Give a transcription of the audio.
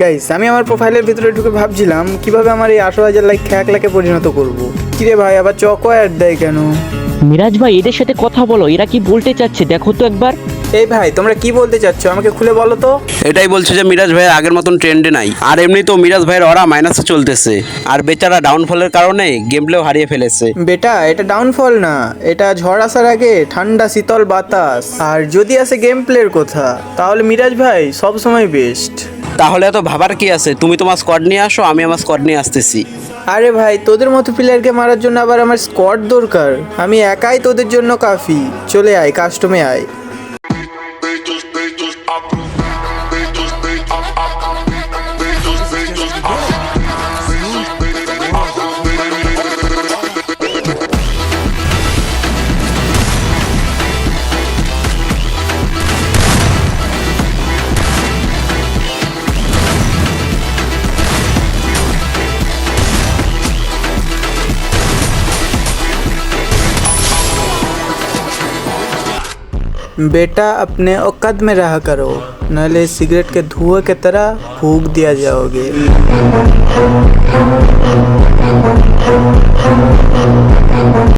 Guys, আমি আমার প্রোফাইলের ভিতরে ঢুকে ভাবছিলাম কিভাবে আমার এই 18,000 লাইক 1 লাখে পরিণত করব। কিরে ভাই, আবার চকো অ্যাড দেয় কেন? মিরাজ ভাই, এদের সাথে কথা বলো, এরা কি বলতে চাচ্ছে দেখো তো একবার। এই ভাই, তোমরা কি বলতে চাচ্ছ আমাকে খুলে বলো তো। এটাই বলছে যে মিরাজ ভাই আগের মতন ট্রেন্ডে নাই, আর এমনি তো মিরাজ ভাইয়ের ওরা মাইনাসে চলতেছে, আর বেচারা ডাউনফলের কারণে গেম প্লেও হারিয়ে ফেলেছে। বেটা, এটা ডাউনফল না, এটা ঝড় আসার আগে ঠান্ডা শীতল বাতাস। আর যদি আসে গেম প্লের কথা, তাহলে মিরাজ ভাই সব সময় বেস্ট। তাহলে এত ভাবার কি আছে, তুমি তোমার স্কোয়াড নিয়ে আসো, আমি আমার স্কোয়াড নিয়ে আসতেছি। আরে ভাই, তোদের মতো প্লেয়ারকে মারার জন্য আবার আমার স্কোয়াড দরকার? আমি একাই তোদের জন্য কাফি। চলে আয়, কাস্টমে আয়। बेटा, अपने औकात में रहा करो, नाले सिगरेट के धुएं की तरह फूंक दिया जाओगे।